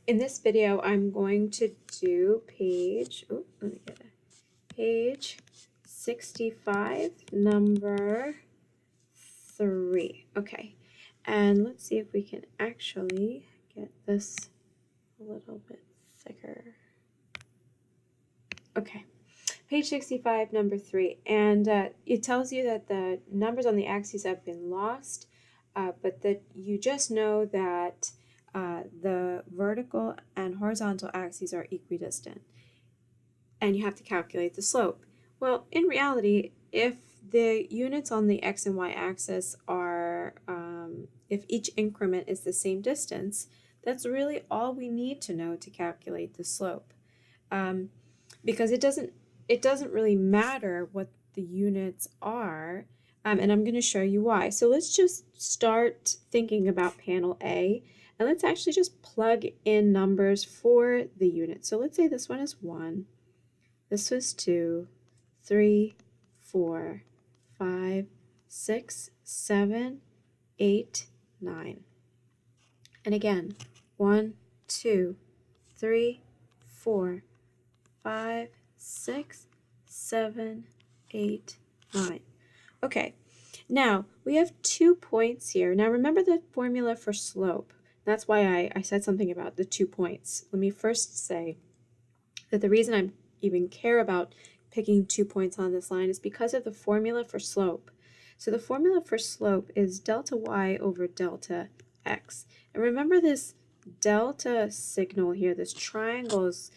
In this video, I'm going to do page 65, number 3. Okay, and let's see if we can actually get this a little bit thicker. Okay, page 65, number 3, and it tells you that the numbers on the axes have been lost, but that you just know that the vertical and horizontal axes are equidistant, and you have to calculate the slope. Well, in reality, if the units on the x and y axis are, if each increment is the same distance, that's really all we need to know to calculate the slope, because it doesn't really matter what the units are, and I'm going to show you why. So let's just start thinking about panel A. And let's actually just plug in numbers for the unit. So let's say this one is 1, this was 2, 3, 4, 5, 6, 7, 8, 9. And again, 1, 2, 3, 4, 5, 6, 7, 8, 9. Okay, now we have 2 points here. Now remember the formula for slope. That's why I said something about the 2 points. Let me first say that the reason I even care about picking 2 points on this line is because of the formula for slope. So the formula for slope is delta y over delta x. And remember this delta signal here, this triangle is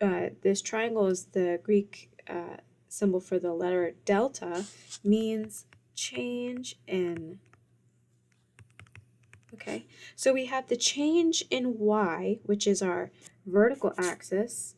the Greek symbol for the letter delta, means change in. Okay, so we have the change in y, which is our vertical axis,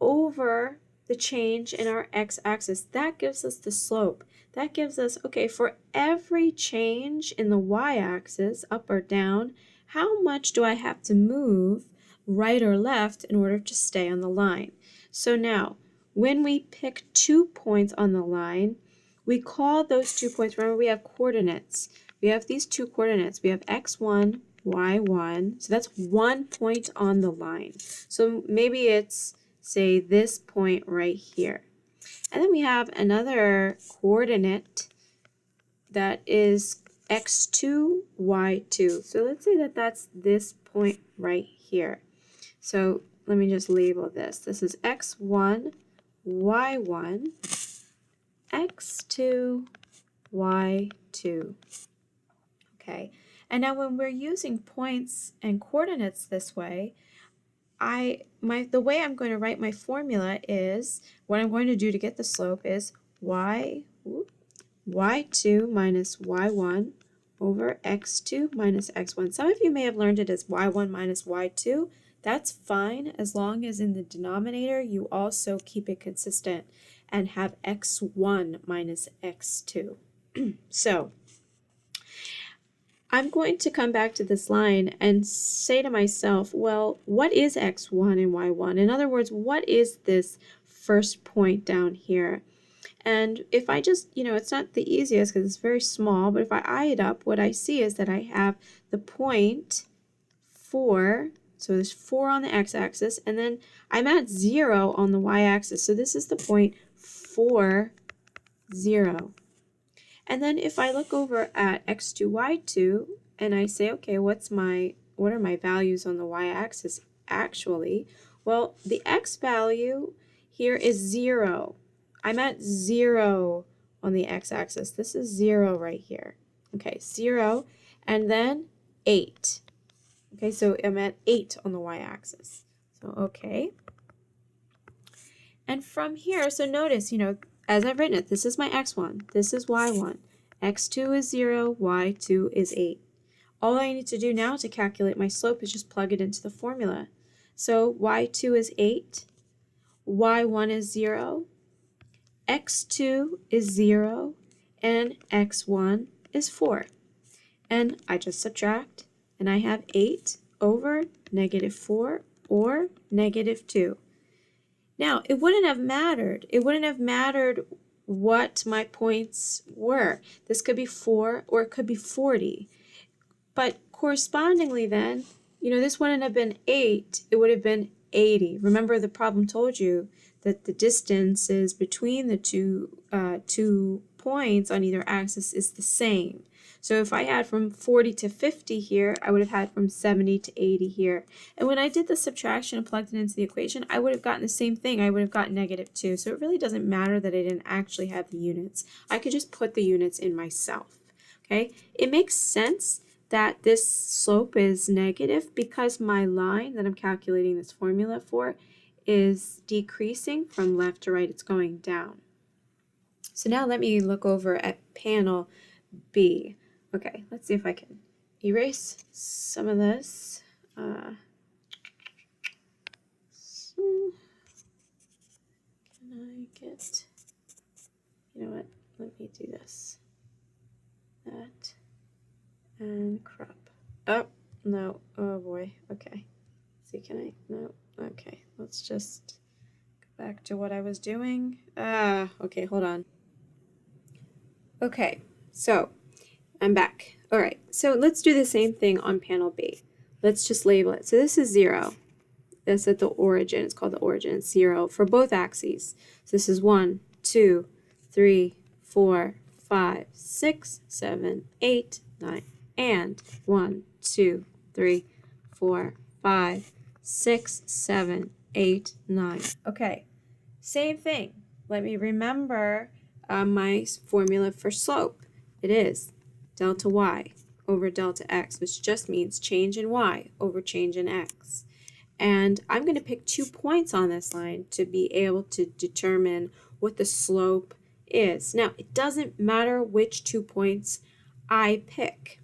over the change in our x-axis. That gives us the slope. That gives us, okay, for every change in the y-axis, up or down, how much do I have to move right or left in order to stay on the line? So now, when we pick 2 points on the line, we call those 2 points, remember we have coordinates. We have these 2 coordinates. We have x1, y1. So that's 1 point on the line. So maybe it's, say, this point right here. And then we have another coordinate that is x2, y2. So let's say that that's this point right here. So let me just label this. This is x1, y1, x2, y2. Okay, and now when we're using points and coordinates this way, the way I'm going to write my formula is, what I'm going to do to get the slope is y2 minus y1 over x2 minus x1. Some of you may have learned it as y1 minus y2. That's fine as long as in the denominator you also keep it consistent and have x1 minus x2. So I'm going to come back to this line and say to myself, well, what is x1 and y1? In other words, what is this first point down here? And if I just, it's not the easiest because it's very small, but if I eye it up, what I see is that I have the point 4, so there's 4 on the x-axis, and then I'm at 0 on the y-axis, so this is the point 4, 0. And then if I look over at x2, y2, and I say, okay, what are my values on the y-axis actually? Well, the x value here is 0. I'm at 0 on the x-axis. This is 0 right here. Okay, 0, and then 8. Okay, so I'm at 8 on the y-axis. So, okay. And from here, so notice, as I've written it, this is my x1, this is y1, x2 is 0, y2 is 8. All I need to do now to calculate my slope is just plug it into the formula. So y2 is 8, y1 is 0, x2 is 0, and x1 is 4. And I just subtract, and I have 8 over -4 or -2. Now, it wouldn't have mattered. It wouldn't have mattered what my points were. This could be 4 or it could be 40. But correspondingly then, this wouldn't have been 8, it would have been 80. Remember, the problem told you that the distances between the two points on either axis is the same. So if I had from 40 to 50 here, I would have had from 70 to 80 here. And when I did the subtraction and plugged it into the equation, I would have gotten the same thing. I would have gotten -2. So it really doesn't matter that I didn't actually have the units. I could just put the units in myself. Okay? It makes sense that this slope is negative because my line that I'm calculating this formula for is decreasing from left to right. It's going down. So now let me look over at panel B. Okay, let's see if I can erase some of this. So can I get, you know what, let me do this, that, and crop. Oh, no, oh boy, okay. See, can I, no, okay, let's just go back to what I was doing. Okay, hold on. Okay, so I'm back. All right, so let's do the same thing on panel B. Let's just label it. So this is 0. That's at the origin. It's called the origin. It's 0 for both axes. So this is 1, 2, 3, 4, 5, 6, 7, 8, 9. And 1, 2, 3, 4, 5, 6, 7, 8, 9. Okay, same thing. Let me remember my formula for slope. It is delta y over delta x, which just means change in y over change in x. And I'm going to pick 2 points on this line to be able to determine what the slope is. Now, it doesn't matter which 2 points I pick.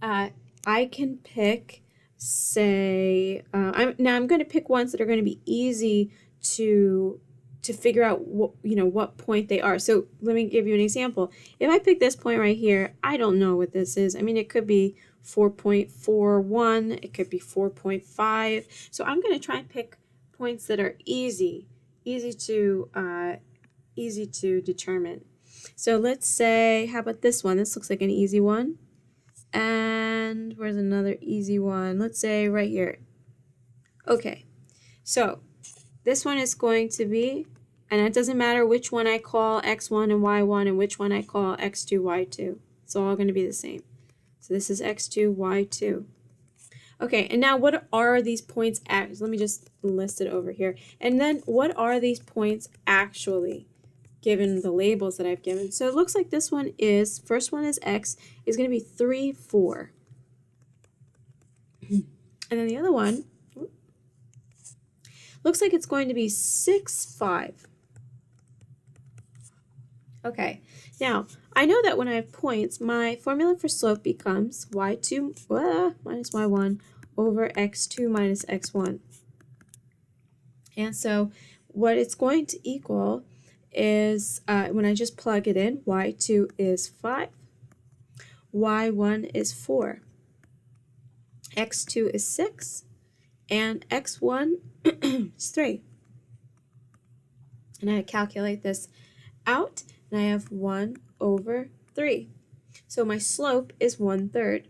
I can pick, say, I'm going to pick ones that are going to be easy to figure out what point they are. So let me give you an example. If I pick this point right here, I don't know what this is. I mean, it could be 4.41, it could be 4.5. So I'm going to try and pick points that are easy to determine. So let's say, how about this one? This looks like an easy one. And where's another easy one? Let's say right here. Okay, so this one is going to be, and it doesn't matter which one I call x1 and y1 and which one I call x2, y2. It's all going to be the same. So this is x2, y2. Okay, and now what are these points let me just list it over here. And then what are these points actually, given the labels that I've given? So it looks like this one is, first one is x, is going to be 3, 4. And then the other one looks like it's going to be 6, 5. Okay, now I know that when I have points, my formula for slope becomes y2 minus y1 over x2 minus x1. And so what it's going to equal is, when I just plug it in, y2 is 5, y1 is 4, x2 is 6, and x1 is 3. And I calculate this out, and I have 1 over 3. So my slope is 1/3.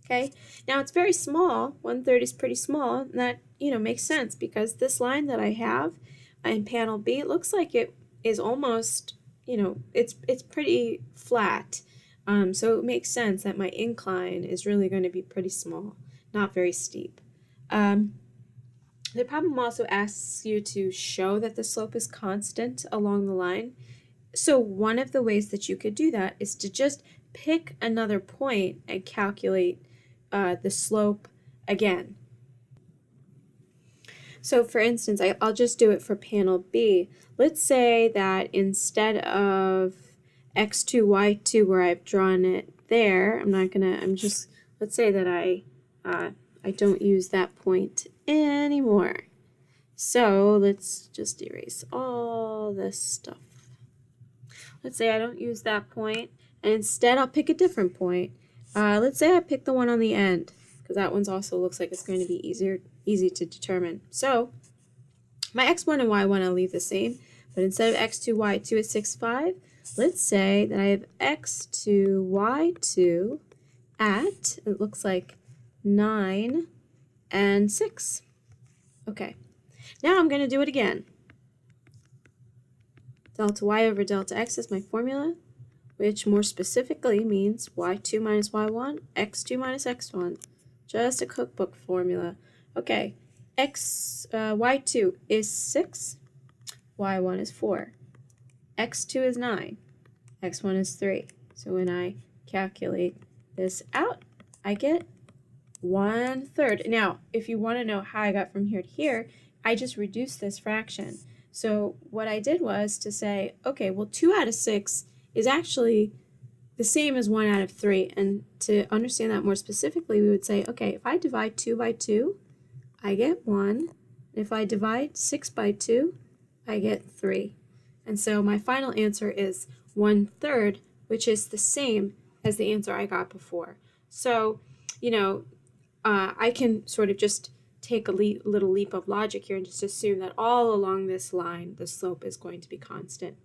Okay, now it's very small. 1/3 is pretty small, and that makes sense because this line that I have in panel B, it looks like it is almost, it's pretty flat. So it makes sense that my incline is really going to be pretty small, not very steep. The problem also asks you to show that the slope is constant along the line. So one of the ways that you could do that is to just pick another point and calculate the slope again. So for instance, I'll just do it for panel B. Let's say that instead of x2, y2, where I've drawn it there, let's say that I don't use that point anymore. So let's just erase all this stuff. Let's say I don't use that point, and instead I'll pick a different point. Let's say I pick the one on the end, because that one also looks like it's going to be easy to determine. So my x1 and y1 I'll leave the same, but instead of x2, y2 is 6, 5, let's say that I have x2, y2 at, it looks like 9 and 6. Okay, now I'm going to do it again. Delta y over delta x is my formula, which more specifically means y2 minus y1, x2 minus x1. Just a cookbook formula. Okay, y2 is 6, y1 is 4, x2 is 9, x1 is 3. So when I calculate this out, I get 1/3. Now, if you want to know how I got from here to here, I just reduced this fraction. So what I did was to say, okay, well, 2 out of 6 is actually the same as 1 out of 3. And to understand that more specifically, we would say, okay, if I divide 2 by 2, I get 1. If I divide 6 by 2, I get 3. And so my final answer is 1/3, which is the same as the answer I got before. So, I can sort of just take a little leap of logic here and just assume that all along this line, the slope is going to be constant.